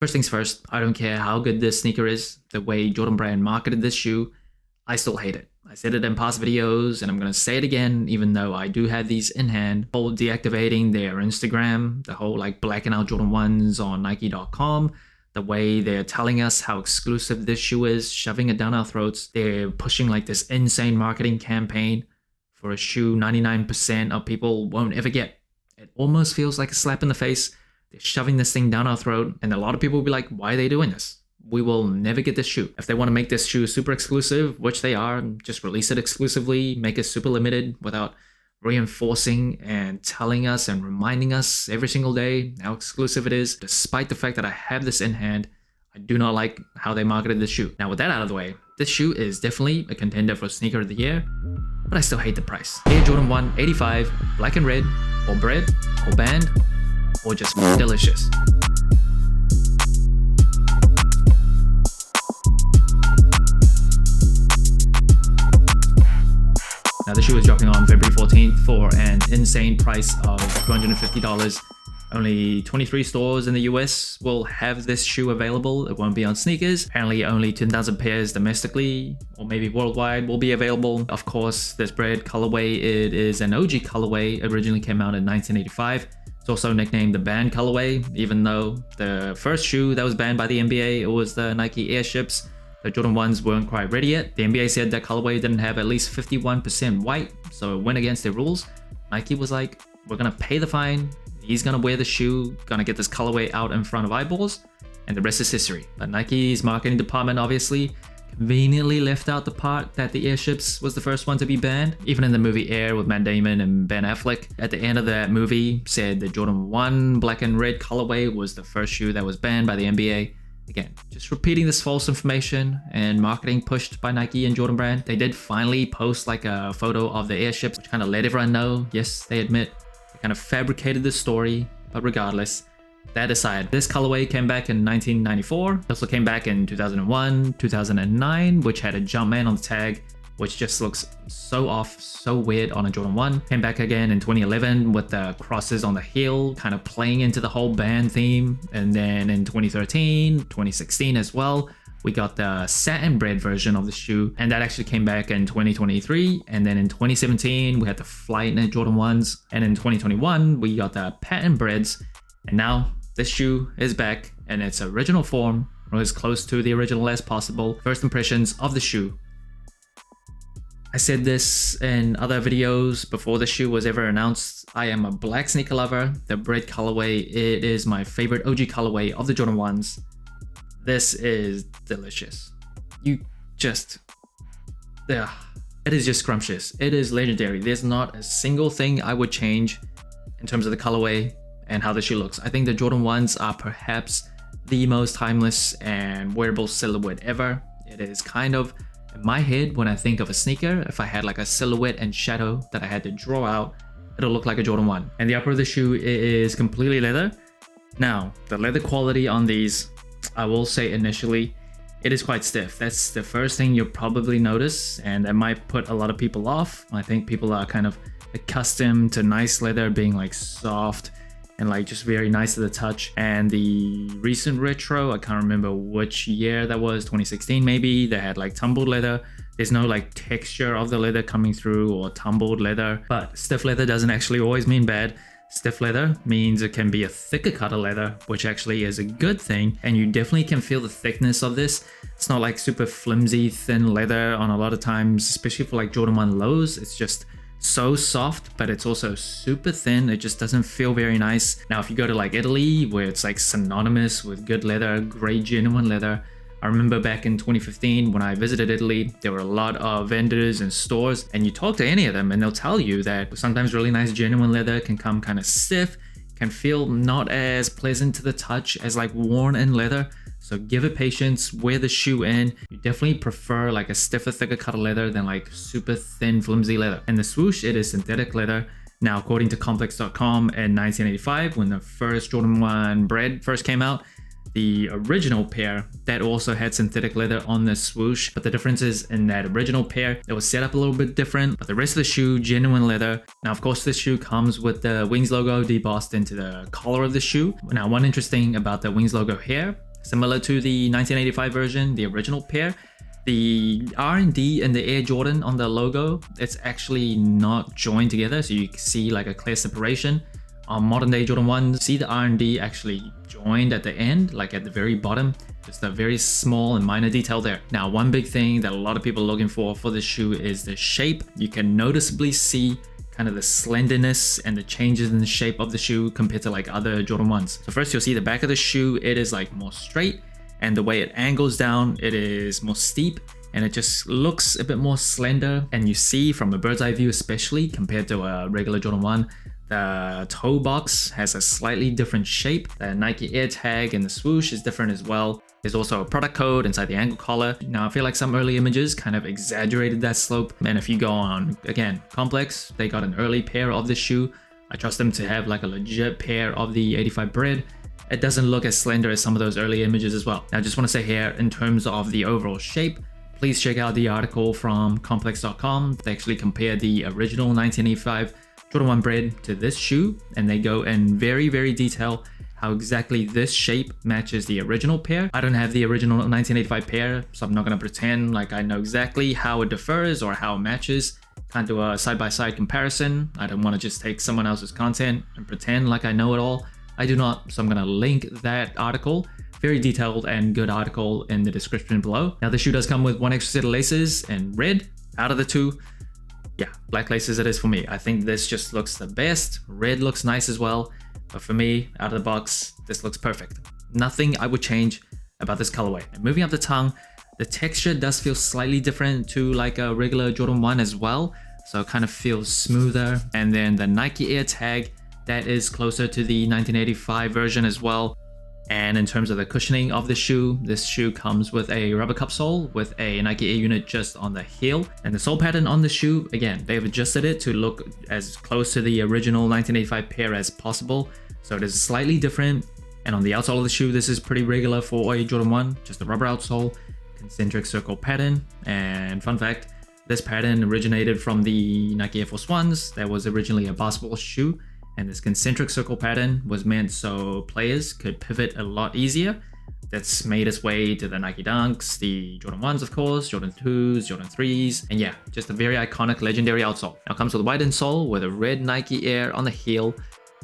First things first, I don't care how good this sneaker is. The way Jordan Brand marketed this shoe, I still hate it. I said it in past videos and I'm going to say it again, even though I do have these in hand. Whole deactivating their Instagram, the whole like blacking out Jordan 1s on Nike.com, the way they're telling us how exclusive this shoe is, shoving it down our throats. They're pushing like this insane marketing campaign for a shoe 99% of people won't ever get. It almost feels like a slap in the face. They're shoving this thing down our throat, and a lot of people will be like, why are they doing this? We will never get this shoe. If they want to make this shoe super exclusive, which they are, just release it exclusively, make it super limited without reinforcing and telling us and reminding us every single day how exclusive it is. Despite the fact that I have this in hand, I do not like how they marketed this shoe. Now with that out of the way, this shoe is definitely a contender for sneaker of the year, but I still hate the price. Air Jordan 1 85, black and red, or bread, or band, or just delicious. Now the shoe is dropping on February 14th for an insane price of $250. Only 23 stores in the US will have this shoe available. It won't be on sneakers. Apparently only 10,000 pairs domestically or maybe worldwide will be available. Of course, this bread colorway, it is an OG colorway. It originally came out in 1985. It's also nicknamed the banned colorway, even though the first shoe that was banned by the NBA, it was the Nike Airships. The Jordan 1s weren't quite ready yet. The NBA said that colorway didn't have at least 51% white, so it went against their rules. Nike was like, we're gonna pay the fine. He's gonna wear the shoe, gonna get this colorway out in front of eyeballs, and the rest is history. But Nike's marketing department obviously conveniently left out the part that the Airships was the first one to be banned. Even in the movie Air with Matt Damon and Ben Affleck, at the end of that movie said the Jordan 1 black and red colorway was the first shoe that was banned by the NBA. Again, just repeating this false information and marketing pushed by Nike and Jordan Brand. They did finally post like a photo of the Airships, which kind of let everyone know, yes, they admit, they kind of fabricated the story, but regardless, that aside, this colorway came back in 1994. It also came back in 2001, 2009, which had a Jumpman on the tag, which just looks so off, so weird on a Jordan 1. Came back again in 2011 with the crosses on the heel, kind of playing into the whole band theme. And then in 2013, 2016 as well, we got the satin bread version of the shoe, and that actually came back in 2023. And then in 2017, we had the Flyknit Jordan 1s. And in 2021, we got the patent breads. And now this shoe is back in its original form, or as close to the original as possible. First impressions of the shoe. I said this in other videos before the shoe was ever announced. I am a black sneaker lover. The bread colorway, it is my favorite OG colorway of the Jordan 1s. This is delicious. It is just scrumptious. It is legendary. There's not a single thing I would change in terms of the colorway and how the shoe looks. I think the Jordan 1s are perhaps the most timeless and wearable silhouette ever. It is kind of, in my head, when I think of a sneaker, if I had like a silhouette and shadow that I had to draw out, it'll look like a Jordan 1. And the upper of the shoe is completely leather. Now, the leather quality on these, I will say initially, it is quite stiff. That's the first thing you'll probably notice, and that might put a lot of people off. I think people are kind of accustomed to nice leather being like soft and like just very nice to the touch. And the recent retro, I can't remember which year that was, 2016 maybe, they had like tumbled leather. There's no like texture of the leather coming through or tumbled leather, but stiff leather doesn't actually always mean bad. Stiff leather means it can be a thicker cut of leather, which actually is a good thing, and you definitely can feel the thickness of this. It's not like super flimsy, thin leather on a lot of times, especially for like Jordan 1 lows. It's just so soft, but it's also super thin. It just doesn't feel very nice. Now, if you go to like Italy, where it's like synonymous with good leather, great genuine leather. I remember back in 2015 when I visited Italy, there were a lot of vendors and stores, and you talk to any of them and they'll tell you that sometimes really nice genuine leather can come kind of stiff, can feel not as pleasant to the touch as like worn-in leather. So give it patience, wear the shoe in. You definitely prefer like a stiffer, thicker cut of leather than like super thin, flimsy leather. And the swoosh, it is synthetic leather. Now, according to Complex.com in 1985, when the first Jordan 1 bread first came out, the original pair that also had synthetic leather on the swoosh, but the difference is in that original pair, it was set up a little bit different, but the rest of the shoe, genuine leather. Now, of course, this shoe comes with the Wings logo debossed into the collar of the shoe. Now, one interesting about the Wings logo here, Similar to the 1985 version, the original pair, the R&D and the Air Jordan on the logo, it's actually not joined together, so you can see like a clear separation. On modern day Jordan 1s, see the R&D actually joined at the end, like at the very bottom. Just a very small and minor detail there. Now, one big thing that a lot of people are looking for this shoe is the shape. You can noticeably see kind of the slenderness and the changes in the shape of the shoe compared to like other Jordan 1s. So first you'll see the back of the shoe, it is like more straight, and the way it angles down, it is more steep, and it just looks a bit more slender. And you see from a bird's eye view, especially compared to a regular Jordan 1, the toe box has a slightly different shape. The Nike Air tag and the swoosh is different as well. There's also a product code inside the ankle collar. Now, I feel like some early images kind of exaggerated that slope. And if you go on, again, Complex, they got an early pair of this shoe. I trust them to have like a legit pair of the 85 Bred. It doesn't look as slender as some of those early images as well. Now, I just want to say here, in terms of the overall shape, please check out the article from complex.com. They actually compared the original 1985 Jordan 1 Bred to this shoe, and they go in very, very detail how exactly this shape matches the original pair. I don't have the original 1985 pair, so I'm not going to pretend like I know exactly how it differs or how it matches. Can't do a side-by-side comparison. I don't want to just take someone else's content and pretend like I know it all. I do not, so I'm going to link that article. Very detailed and good article in the description below. Now, the shoe does come with one extra set of laces in red. Out of the two, yeah, black laces it is for me. I think this just looks the best. Red looks nice as well. But for me, out of the box, this looks perfect. Nothing I would change about this colorway. And moving up the tongue, the texture does feel slightly different to like a regular Jordan 1 as well. So it kind of feels smoother. And then the Nike Air tag, that is closer to the 1985 version as well. And in terms of the cushioning of the shoe, this shoe comes with a rubber cup sole with a Nike Air unit just on the heel. And the sole pattern on the shoe, again, they've adjusted it to look as close to the original 1985 pair as possible. So it is slightly different. And on the outsole of the shoe, this is pretty regular for a Jordan 1, just a rubber outsole, concentric circle pattern. And fun fact, this pattern originated from the Nike Air Force 1s. That was originally a basketball shoe. And this concentric circle pattern was meant so players could pivot a lot easier. That's made its way to the Nike Dunks, the Jordan 1s, of course, Jordan 2s, Jordan 3s, and yeah, just a very iconic, legendary outsole. Now, it comes with a white insole with a red Nike Air on the heel.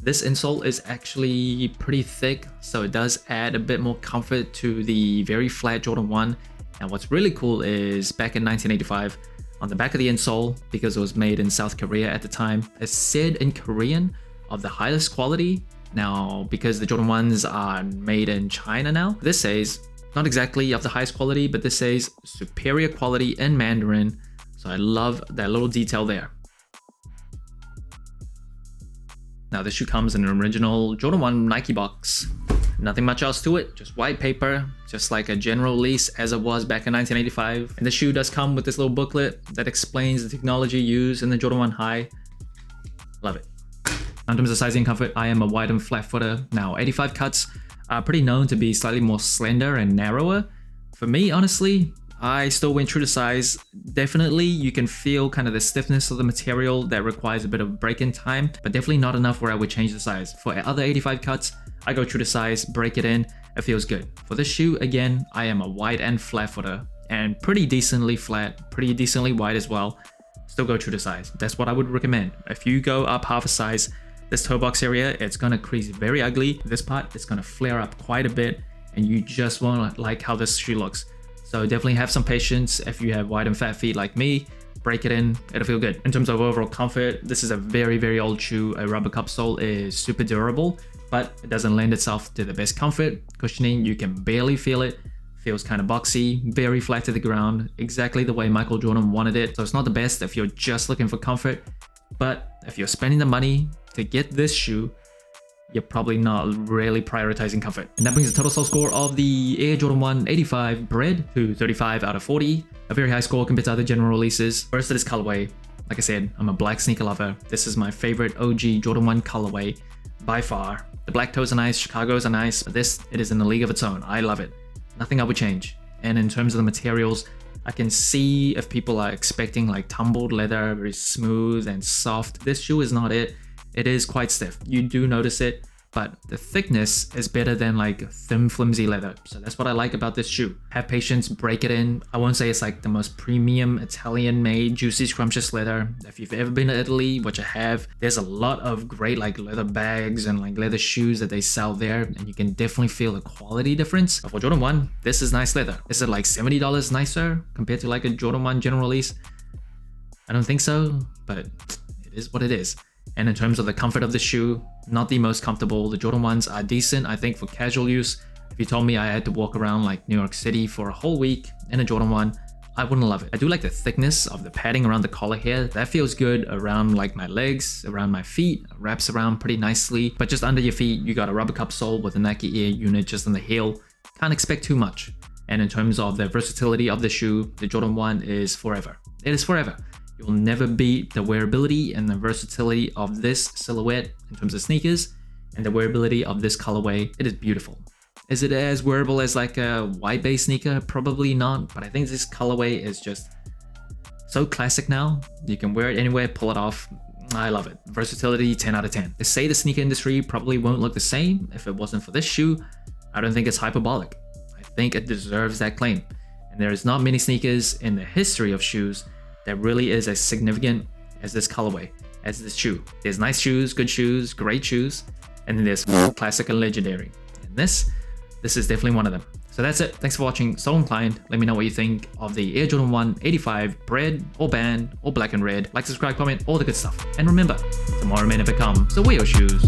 This insole is actually pretty thick, so it does add a bit more comfort to the very flat Jordan 1. And what's really cool is back in 1985, on the back of the insole, because it was made in South Korea at the time, it said in Korean, of the highest quality. Now, because the Jordan 1s are made in China now, this says not exactly of the highest quality, but this says superior quality in Mandarin. So I love that little detail there. Now, this shoe comes in an original Jordan 1 Nike box. Nothing much else to it, just white paper, just like a general release as it was back in 1985. And the shoe does come with this little booklet that explains the technology used in the Jordan 1 High. Love it. In terms of sizing and comfort, I am a wide and flat footer. Now, 85 cuts are pretty known to be slightly more slender and narrower. For me, honestly, I still went true to size. Definitely, you can feel kind of the stiffness of the material that requires a bit of break-in time, but definitely not enough where I would change the size. For other 85 cuts, I go true to size, break it in, it feels good. For this shoe, again, I am a wide and flat footer, and pretty decently flat, pretty decently wide as well. Still go true to size. That's what I would recommend. If you go up half a size, this toe box area, it's gonna crease very ugly. This part is gonna flare up quite a bit, and you just won't like how this shoe looks. So definitely have some patience. If you have wide and fat feet like me, break it in, it'll feel good. In terms of overall comfort, this is a very, very old shoe. A rubber cup sole is super durable, but it doesn't lend itself to the best comfort. Cushioning, you can barely feel it. Feels kind of boxy, very flat to the ground, exactly the way Michael Jordan wanted it. So it's not the best if you're just looking for comfort, but if you're spending the money to get this shoe, you're probably not really prioritizing comfort. And that brings the total sole score of the Air Jordan 1 85 Bred to 35 out of 40. A very high score compared to other general releases. First, it is colorway. Like I said, I'm a black sneaker lover. This is my favorite OG Jordan 1 colorway by far. The black toes are nice, Chicago's are nice, but this, it is in a league of its own. I love it. Nothing I would change. And in terms of the materials, I can see if people are expecting like tumbled leather, very smooth and soft. This shoe is not it. It is quite stiff. You do notice it. but the thickness is better than like thin flimsy leather. So that's what I like about this shoe. Have patience, break it in. I won't say it's like the most premium Italian made juicy scrumptious leather. If you've ever been to Italy, which I have, there's a lot of great like leather bags and like leather shoes that they sell there, and you can definitely feel the quality difference. But for Jordan 1, this is nice leather. Is it like $70 nicer compared to like a Jordan 1 general release? I don't think so, but it is what it is. And in terms of the comfort of the shoe, not the most comfortable. The Jordan 1s are decent, I think, for casual use. If you told me I had to walk around like New York City for a whole week in a Jordan 1, I wouldn't love it. I do like the thickness of the padding around the collar here. That feels good around like my legs, around my feet, wraps around pretty nicely. But just under your feet, you got a rubber cup sole with a Nike Air unit just on the heel. Can't expect too much. And in terms of the versatility of the shoe, the Jordan 1 is forever. It is forever. You'll never beat the wearability and the versatility of this silhouette in terms of sneakers and the wearability of this colorway. It is beautiful. Is it as wearable as like a white base sneaker? Probably not, but I think this colorway is just so classic now. You can wear it anywhere, pull it off. I love it. Versatility, 10 out of 10. To say the sneaker industry probably won't look the same if it wasn't for this shoe, I don't think it's hyperbolic. I think it deserves that claim. And there is not many sneakers in the history of shoes that really is as significant as this colorway, as this shoe. There's nice shoes, good shoes, great shoes, and then there's classic and legendary. And this is definitely one of them. So that's it. Thanks for watching. So inclined. Let me know what you think of the Air Jordan 1 85 bread or band or black and red. Like, subscribe, comment, all the good stuff. And remember, tomorrow may never come, so wear your shoes.